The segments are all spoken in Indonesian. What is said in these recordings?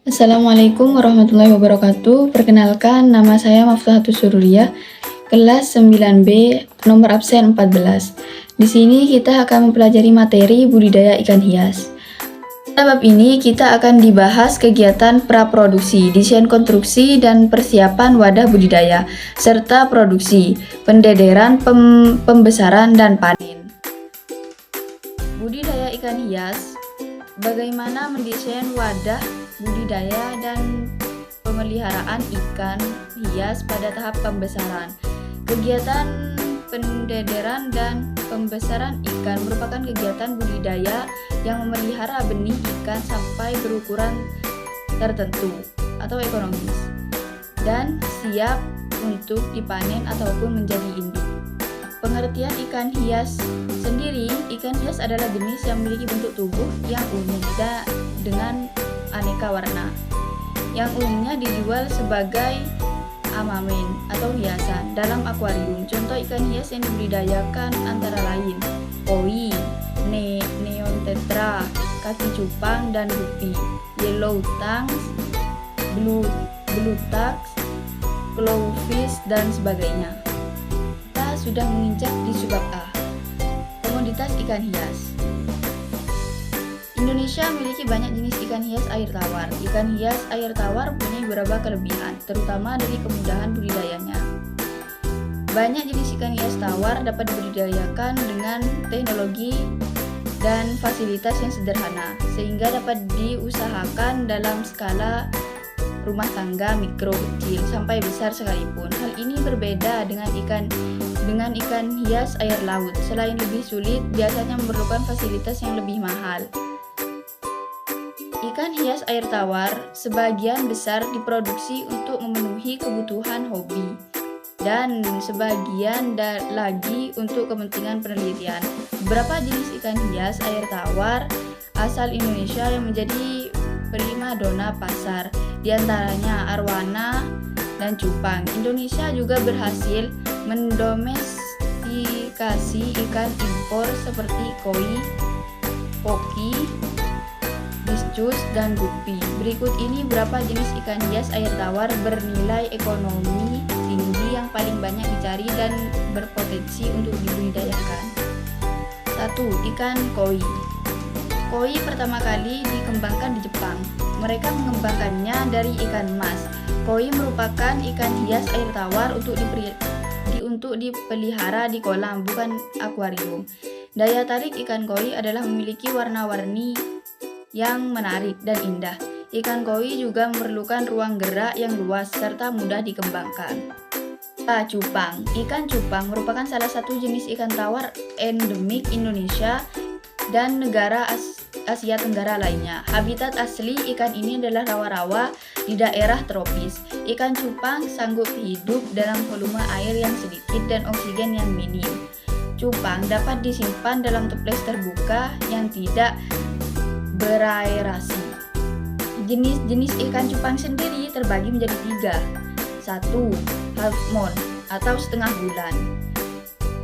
Assalamualaikum warahmatullahi wabarakatuh. Perkenalkan, nama saya Maftuhatus Sururiyah, kelas 9B, nomor absen 14. Di sini kita akan mempelajari materi budidaya ikan hias. Pada bab ini kita akan dibahas kegiatan praproduksi, desain konstruksi dan persiapan wadah budidaya, serta produksi, pendederan, pembesaran, dan panen. Budidaya ikan hias. Bagaimana mendesain wadah budidaya dan pemeliharaan ikan hias pada tahap pembesaran. Kegiatan pendederan dan pembesaran ikan merupakan kegiatan budidaya yang memelihara benih ikan sampai berukuran tertentu atau ekonomis dan siap untuk dipanen ataupun menjadi induk. Pengertian ikan hias sendiri, ikan hias adalah jenis yang memiliki bentuk tubuh yang unik dengan aneka warna. Yang umumnya dijual sebagai amamen atau hiasan dalam akuarium. Contoh ikan hias yang dibudidayakan antara lain koi, neon tetra, kaki cupang dan guppy, yellow tongues, blue tax, clownfish dan sebagainya. Sudah menginjak di subbab A. Komoditas ikan hias. Indonesia memiliki banyak jenis ikan hias air tawar. Ikan hias air tawar punya beberapa kelebihan, terutama dari kemudahan budidayanya. Banyak jenis ikan hias tawar dapat dibudidayakan dengan teknologi dan fasilitas yang sederhana, sehingga dapat diusahakan dalam skala rumah tangga mikro kecil sampai besar sekalipun. Hal ini berbeda dengan ikan hias air laut. Selain lebih sulit, biasanya memerlukan fasilitas yang lebih mahal. Ikan hias air tawar sebagian besar diproduksi untuk memenuhi kebutuhan hobi dan sebagian lagi untuk kepentingan penelitian. Beberapa jenis ikan hias air tawar asal Indonesia yang menjadi primadona pasar, diantaranya arwana dan cupang. Indonesia juga berhasil mendomestikasi ikan impor seperti koi, poki, discus, dan guppy. Berikut ini beberapa jenis ikan hias air tawar bernilai ekonomi tinggi yang paling banyak dicari dan berpotensi untuk dibudidayakan. 1. Ikan koi. Koi pertama kali dikembangkan di Jepang. Mereka mengembangkannya dari ikan mas. Koi merupakan ikan hias air tawar untuk dipelihara di kolam, bukan akuarium. Daya tarik ikan koi adalah memiliki warna-warni yang menarik dan indah. Ikan koi juga memerlukan ruang gerak yang luas serta mudah dikembangkan. Cupang. Ikan cupang merupakan salah satu jenis ikan tawar endemik Indonesia dan negara Asia Tenggara lainnya. Habitat asli ikan ini adalah rawa-rawa di daerah tropis. Ikan cupang sanggup hidup dalam volume air yang sedikit dan oksigen yang minim. Cupang dapat disimpan dalam toples terbuka yang tidak beraerasi. Jenis-jenis ikan cupang sendiri terbagi menjadi 3. 1. Half moon atau setengah bulan.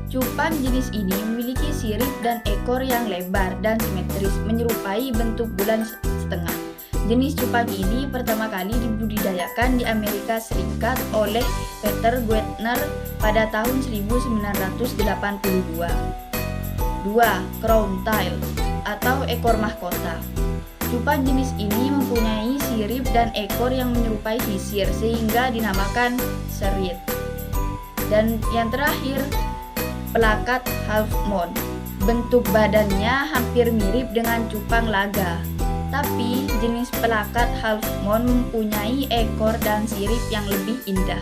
Cupang jenis ini memiliki sirip dan ekor yang lebar dan simetris, menyerupai bentuk bulan setengah. Jenis cupang ini pertama kali dibudidayakan di Amerika Serikat oleh Peter Guentner pada tahun 1982. 2. Crown tail atau ekor mahkota. Cupang jenis ini mempunyai sirip dan ekor yang menyerupai sisir sehingga dinamakan serit. Dan yang terakhir, pelakat half moon. Bentuk badannya hampir mirip dengan cupang laga, tapi jenis pelakat half moon mempunyai ekor dan sirip yang lebih indah.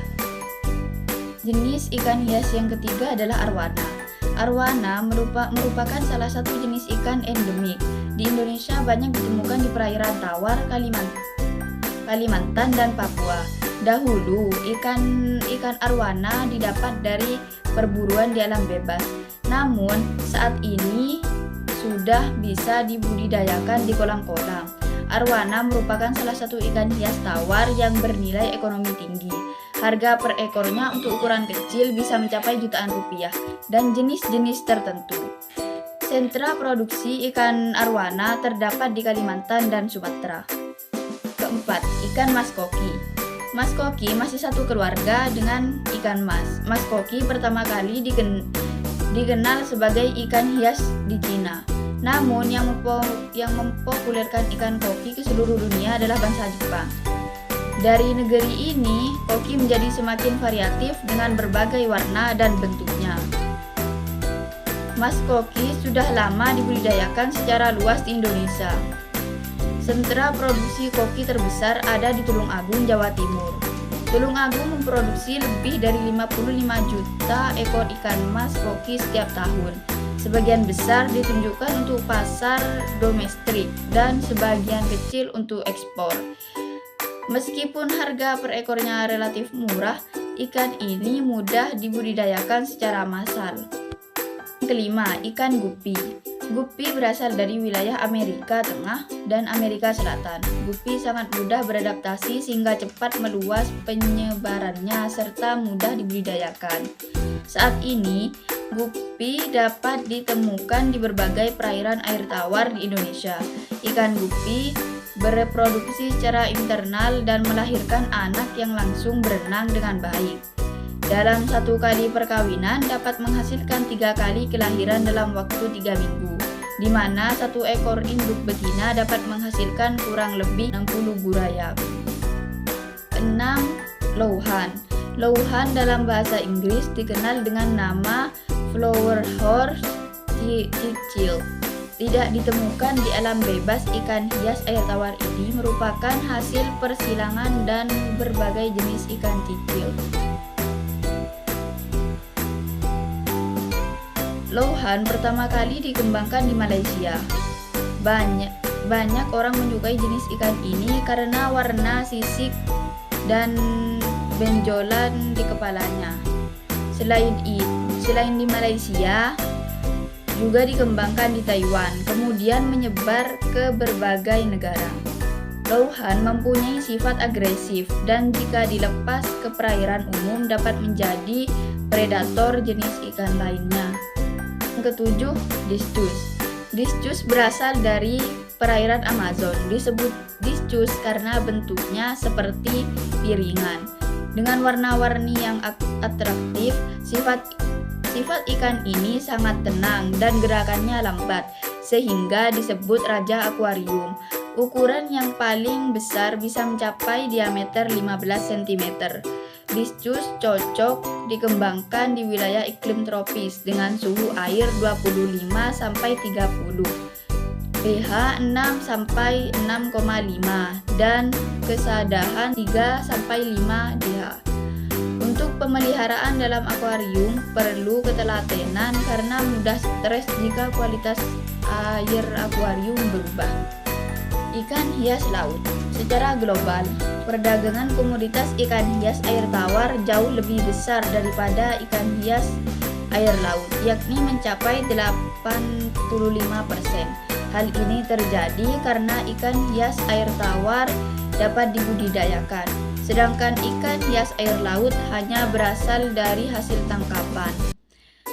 Jenis ikan hias yang ketiga adalah arwana. Arwana merupakan salah satu jenis ikan endemik. Di Indonesia banyak ditemukan di perairan tawar Kalimantan dan Papua. Dahulu, ikan arwana didapat dari perburuan di alam bebas. Namun, saat ini sudah bisa dibudidayakan di kolam-kolam. Arwana merupakan salah satu ikan hias tawar yang bernilai ekonomi tinggi. Harga per ekornya untuk ukuran kecil bisa mencapai jutaan rupiah dan jenis-jenis tertentu. Sentra produksi ikan arwana terdapat di Kalimantan dan Sumatera. Keempat, ikan mas koki. Mas koki masih satu keluarga dengan ikan mas. Mas koki pertama kali dikenal sebagai ikan hias di Cina. Namun yang mempopulerkan ikan koki ke seluruh dunia adalah bangsa Jepang. Dari negeri ini, koki menjadi semakin variatif dengan berbagai warna dan bentuknya. Mas koki sudah lama dibudidayakan secara luas di Indonesia. Sentra produksi koki terbesar ada di Tulung Agung, Jawa Timur. Tulung Agung memproduksi lebih dari 55 juta ekor ikan mas koki setiap tahun. Sebagian besar ditunjukkan untuk pasar domestik dan sebagian kecil untuk ekspor. Meskipun harga per ekornya relatif murah, ikan ini mudah dibudidayakan secara massal. Kelima, ikan gupi. Gupi berasal dari wilayah Amerika Tengah dan Amerika Selatan. Gupi sangat mudah beradaptasi sehingga cepat meluas penyebarannya serta mudah dibudidayakan. Saat ini, gupi dapat ditemukan di berbagai perairan air tawar di Indonesia. Ikan gupi bereproduksi secara internal dan melahirkan anak yang langsung berenang dengan baik. Dalam satu kali perkawinan dapat menghasilkan 3 kali kelahiran dalam waktu 3 minggu, di mana satu ekor induk betina dapat menghasilkan kurang lebih 60 burayap. 6. Louhan. Louhan dalam bahasa Inggris dikenal dengan nama flower horse cicil. Tidak ditemukan di alam bebas, ikan hias air tawar ini merupakan hasil persilangan dan berbagai jenis ikan cicil. Louhan pertama kali dikembangkan di Malaysia. Banyak orang menyukai jenis ikan ini karena warna sisik dan benjolan di kepalanya. Selain di Malaysia, juga dikembangkan di Taiwan, kemudian menyebar ke berbagai negara. Louhan mempunyai sifat agresif dan jika dilepas ke perairan umum dapat menjadi predator jenis ikan lainnya. Yang ketujuh, discus. Discus berasal dari perairan Amazon. Disebut discus karena bentuknya seperti piringan. Dengan warna-warni yang atraktif, sifat ikan ini sangat tenang dan gerakannya lambat, sehingga disebut raja akuarium. Ukuran yang paling besar bisa mencapai diameter 15 cm. Discus cocok dikembangkan di wilayah iklim tropis dengan suhu air 25 sampai 30, pH 6 sampai 6,5 dan kesadahan 3 sampai 5 DH. Untuk pemeliharaan dalam akuarium perlu ketelatenan karena mudah stres jika kualitas air akuarium berubah. Ikan hias laut. Secara global, perdagangan komoditas ikan hias air tawar jauh lebih besar daripada ikan hias air laut, yakni mencapai 85%. Hal ini terjadi karena ikan hias air tawar dapat dibudidayakan, sedangkan ikan hias air laut hanya berasal dari hasil tangkapan,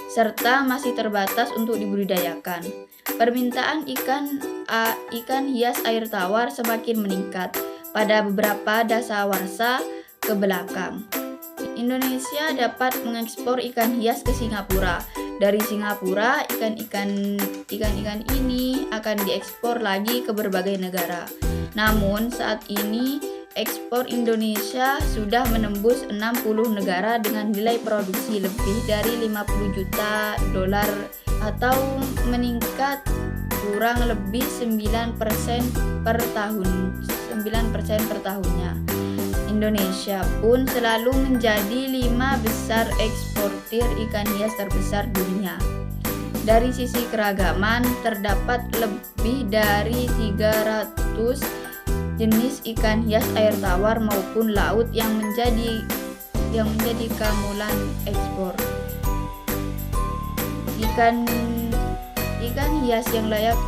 serta masih terbatas untuk dibudidayakan. Permintaan ikan hias air tawar semakin meningkat pada beberapa dasawarsa ke belakang. Indonesia dapat mengekspor ikan hias ke Singapura. Dari Singapura, ikan-ikan ini akan diekspor lagi ke berbagai negara. Namun saat ini ekspor Indonesia sudah menembus 60 negara dengan nilai produksi lebih dari 50 juta dolar atau meningkat kurang lebih 9% per tahunnya. Indonesia pun selalu menjadi 5 besar eksportir ikan hias terbesar dunia. Dari sisi keragaman, terdapat lebih dari 300 jenis ikan hias air tawar maupun laut yang menjadi kamulan ekspor. Ikan hias yang layak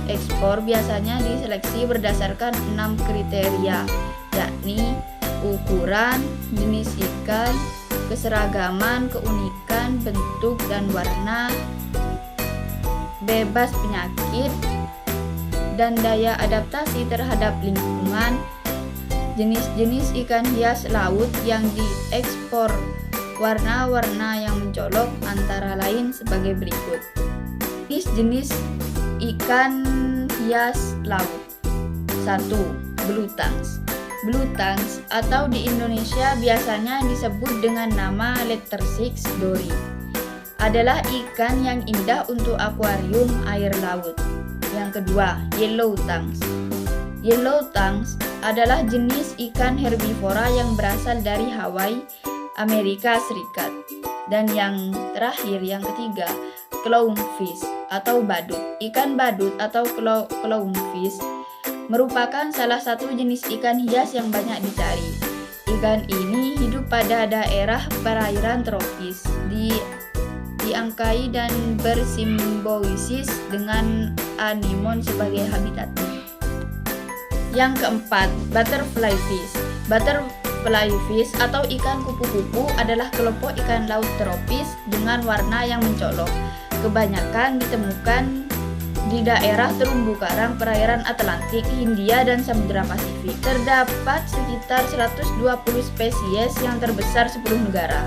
ekspor biasanya diseleksi berdasarkan 6 kriteria, yakni ukuran, jenis ikan, keseragaman, keunikan, bentuk dan warna, bebas penyakit, dan daya adaptasi terhadap lingkungan, Jenis-jenis ikan hias laut yang diekspor warna-warna yang mencolok antara lain sebagai berikut. Jenis-jenis ikan hias laut. 1. Blue tanks. Blue tanks atau di Indonesia biasanya disebut dengan nama letter 6 dory adalah ikan yang indah untuk akuarium air laut. Yang kedua, yellow tanks. Yellow tanks adalah jenis ikan herbivora yang berasal dari Hawaii, Amerika Serikat. Dan yang terakhir, yang ketiga, clownfish atau badut. Ikan badut atau clownfish merupakan salah satu jenis ikan hias yang banyak dicari. Ikan ini hidup pada daerah perairan tropis, diangkai dan bersimbiosis dengan anemon sebagai habitatnya. Yang keempat, butterfly fish. Butterfly fish atau ikan kupu-kupu adalah kelompok ikan laut tropis dengan warna yang mencolok. Kebanyakan ditemukan di daerah terumbu karang perairan Atlantik, Hindia, dan Samudra Pasifik. Terdapat sekitar 120 spesies yang terbesar 10 negara.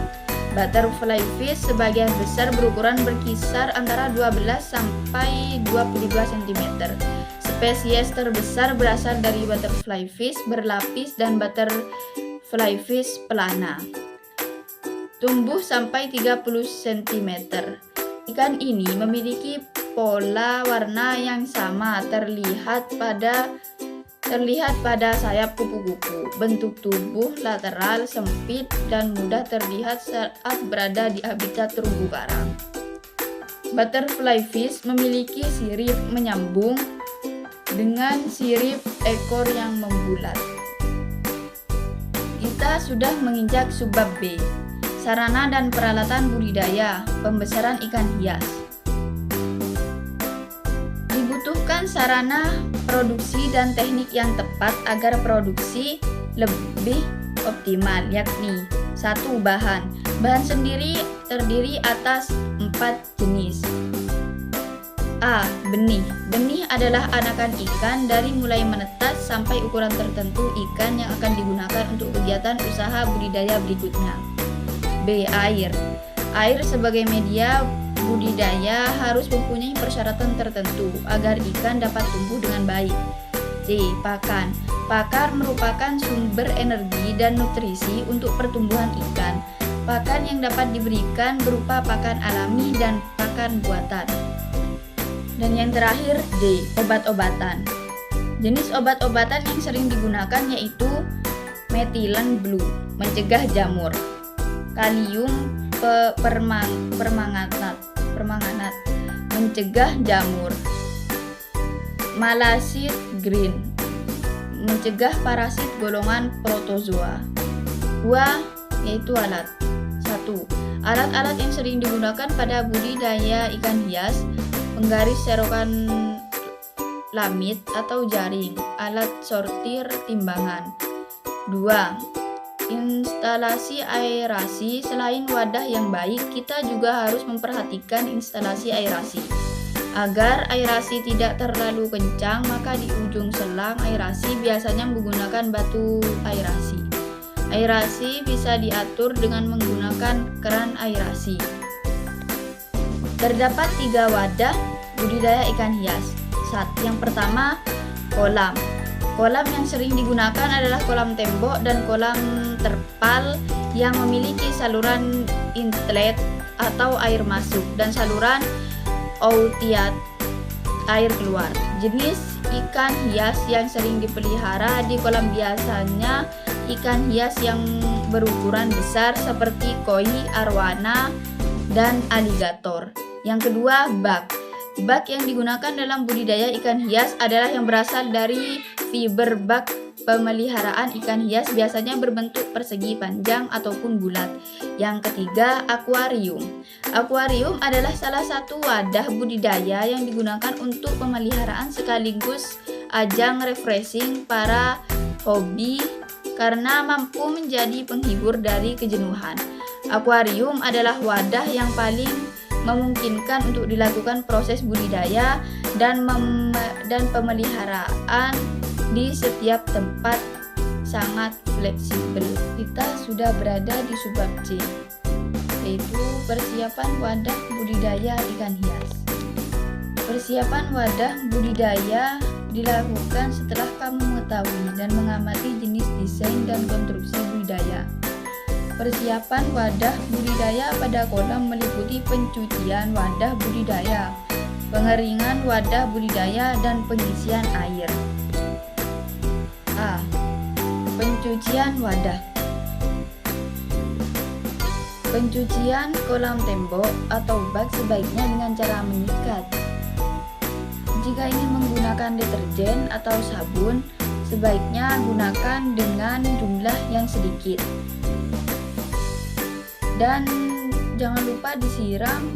Butterfly fish sebagian besar berukuran berkisar antara 12 sampai 22 cm. Spesies terbesar berasal dari butterfly fish berlapis dan butterfly fish pelana. Tumbuh sampai 30 cm. Ikan ini memiliki pola warna yang sama terlihat pada sayap kupu-kupu. Bentuk tubuh lateral sempit dan mudah terlihat saat berada di habitat terumbu karang. Butterfly fish memiliki sirip menyambung dengan sirip ekor yang membulat. Kita sudah menginjak subbab B, sarana dan peralatan budidaya pembesaran ikan hias. Dibutuhkan sarana produksi dan teknik yang tepat agar produksi lebih optimal, yakni 1. Bahan sendiri terdiri atas 4 jenis. A. Benih adalah anakan ikan dari mulai menetas sampai ukuran tertentu ikan yang akan digunakan untuk kegiatan usaha budidaya berikutnya. B. Air sebagai media budidaya harus mempunyai persyaratan tertentu agar ikan dapat tumbuh dengan baik. C. Pakan merupakan sumber energi dan nutrisi untuk pertumbuhan ikan. Pakan yang dapat diberikan berupa pakan alami dan pakan buatan. Dan yang terakhir, D. Obat-obatan. Jenis obat-obatan yang sering digunakan yaitu metilen blue, mencegah jamur, kalium permanganat, mencegah jamur, malasid green, mencegah parasit golongan protozoa. 2. Yaitu alat. 1. Alat-alat yang sering digunakan pada budidaya ikan hias: penggaris serokan lamit atau jaring, alat sortir timbangan. 2. Instalasi aerasi. Selain wadah yang baik, kita juga harus memperhatikan instalasi aerasi. Agar aerasi tidak terlalu kencang, maka di ujung selang aerasi biasanya menggunakan batu aerasi. Aerasi bisa diatur dengan menggunakan keran aerasi. Terdapat 3 wadah budidaya ikan hias. Yang pertama, kolam. Kolam yang sering digunakan adalah kolam tembok dan kolam terpal yang memiliki saluran inlet atau air masuk dan saluran outlet air keluar. Jenis ikan hias yang sering dipelihara di kolam biasanya ikan hias yang berukuran besar seperti koi, arwana, dan aligator. Yang kedua, bak. Bak yang digunakan dalam budidaya ikan hias adalah yang berasal dari fiber bak pemeliharaan ikan hias, biasanya berbentuk persegi panjang ataupun bulat. Yang ketiga, akuarium. Akuarium adalah salah satu wadah budidaya yang digunakan untuk pemeliharaan sekaligus ajang refreshing para hobi karena mampu menjadi penghibur dari kejenuhan. Akuarium adalah wadah yang paling memungkinkan untuk dilakukan proses budidaya dan pemeliharaan di setiap tempat sangat fleksibel. Kita sudah berada di subbab C, yaitu persiapan wadah budidaya ikan hias. Persiapan wadah budidaya dilakukan setelah kamu mengetahui dan mengamati jenis desain dan konstruksi budidaya. Persiapan wadah budidaya pada kolam meliputi pencucian wadah budidaya, pengeringan wadah budidaya, dan pengisian air. A. Pencucian wadah. Pencucian kolam tembok atau bak sebaiknya dengan cara menyikat. Jika ingin menggunakan deterjen atau sabun, sebaiknya gunakan dengan jumlah yang sedikit. Dan jangan lupa disiram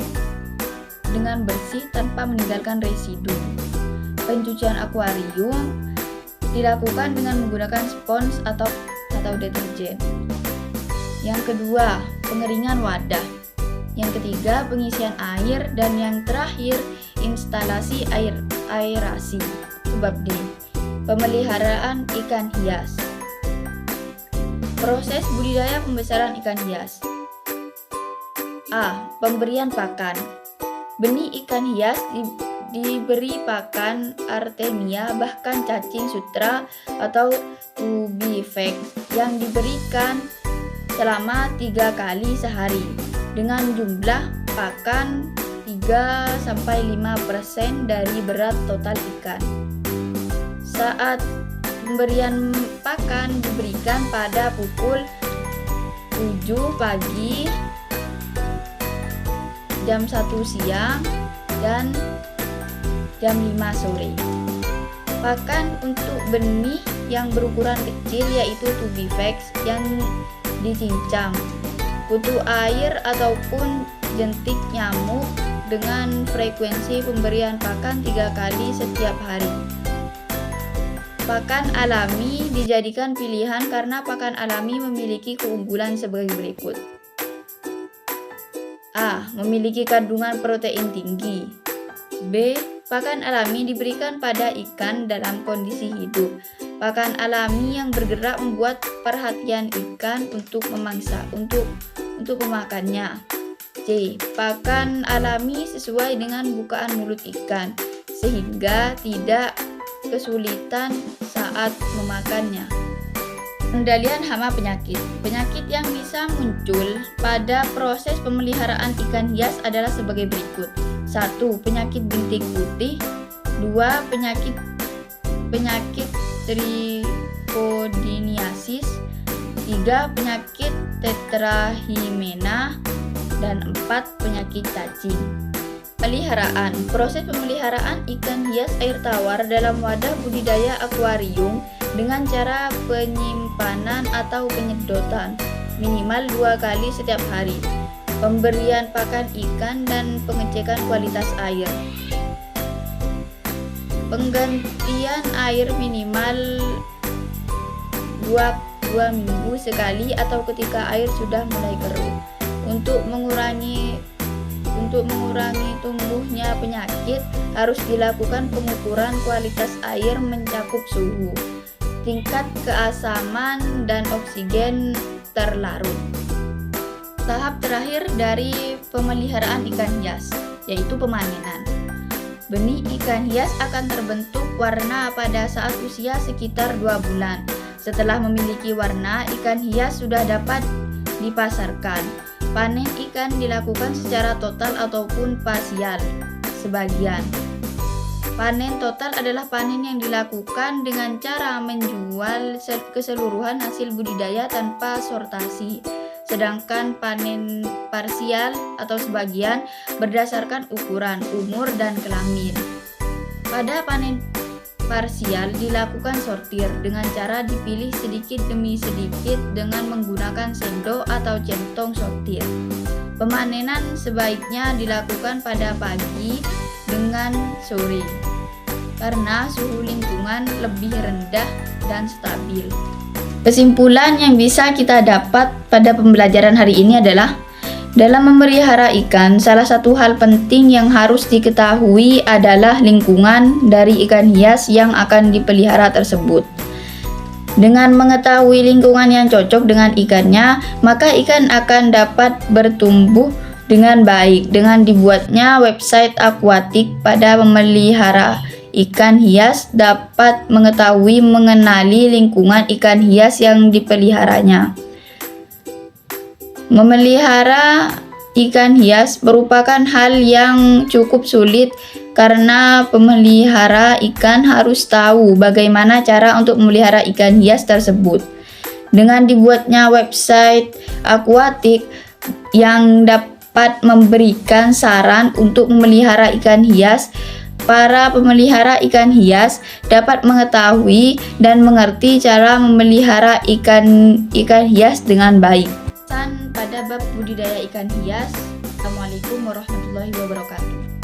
dengan bersih tanpa meninggalkan residu. Pencucian akuarium dilakukan dengan menggunakan spons atau deterjen. Yang kedua, pengeringan wadah. Yang ketiga, pengisian air, dan yang terakhir, instalasi aerasi. Subbab D. Pemeliharaan ikan hias. Proses budidaya pembesaran ikan hias. A. Pemberian pakan. Benih ikan hias diberi pakan artemia, bahkan cacing sutra atau tubifax yang diberikan selama 3 kali sehari dengan jumlah pakan 3-5% dari berat total ikan. Saat pemberian pakan diberikan pada pukul 7 pagi, jam 1 siang, dan jam 5 sore. Pakan untuk benih yang berukuran kecil yaitu tubifax yang dicincang, kutu air ataupun jentik nyamuk dengan frekuensi pemberian pakan 3 kali setiap hari. Pakan alami dijadikan pilihan karena pakan alami memiliki keunggulan sebagai berikut. A. Memiliki kandungan protein tinggi. B. Pakan alami diberikan pada ikan dalam kondisi hidup. Pakan alami yang bergerak membuat perhatian ikan untuk memakannya. C. Pakan alami sesuai dengan bukaan mulut ikan sehingga tidak kesulitan saat memakannya. Pengendalian hama penyakit. Penyakit yang bisa muncul pada proses pemeliharaan ikan hias adalah sebagai berikut. 1. Penyakit bintik putih. 2. Penyakit trichodiniasis. 3. Penyakit tetrahymena. Dan 4. Penyakit cacing. Peliharaan. Proses pemeliharaan ikan hias air tawar dalam wadah budidaya akuarium dengan cara penyimpanan atau penyedotan minimal 2 kali setiap hari, pemberian pakan ikan, dan pengecekan kualitas air. Penggantian air minimal 2 minggu sekali atau ketika air sudah mulai keruh. Untuk mengurangi tumbuhnya penyakit, harus dilakukan pengukuran kualitas air mencakup suhu, tingkat keasaman, dan oksigen terlarut. Tahap terakhir dari pemeliharaan ikan hias, yaitu pemanenan. Benih ikan hias akan terbentuk warna pada saat usia sekitar 2 bulan. Setelah memiliki warna, ikan hias sudah dapat dipasarkan. Panen ikan dilakukan secara total ataupun parsial, sebagian. Panen total adalah panen yang dilakukan dengan cara menjual keseluruhan hasil budidaya tanpa sortasi. Sedangkan panen parsial atau sebagian berdasarkan ukuran, umur, dan kelamin. Pada panen parsial dilakukan sortir dengan cara dipilih sedikit demi sedikit dengan menggunakan sendok atau centong sortir. Pemanenan sebaiknya dilakukan pada pagi dengan sore karena suhu lingkungan lebih rendah dan stabil. Kesimpulan yang bisa kita dapat pada pembelajaran hari ini adalah dalam memelihara ikan, salah satu hal penting yang harus diketahui adalah lingkungan dari ikan hias yang akan dipelihara tersebut. Dengan mengetahui lingkungan yang cocok dengan ikannya, maka ikan akan dapat bertumbuh dengan baik. Dengan dibuatnya website akuatik pada pemelihara ikan hias dapat mengetahui mengenali lingkungan ikan hias yang dipeliharanya. Memelihara ikan hias merupakan hal yang cukup sulit karena pemelihara ikan harus tahu bagaimana cara untuk memelihara ikan hias tersebut. Dengan dibuatnya website akuatik yang dapat memberikan saran untuk memelihara ikan hias, para pemelihara ikan hias dapat mengetahui dan mengerti cara memelihara ikan hias dengan baik. Pesan pada bab budidaya ikan hias. Assalamualaikum warahmatullahi wabarakatuh.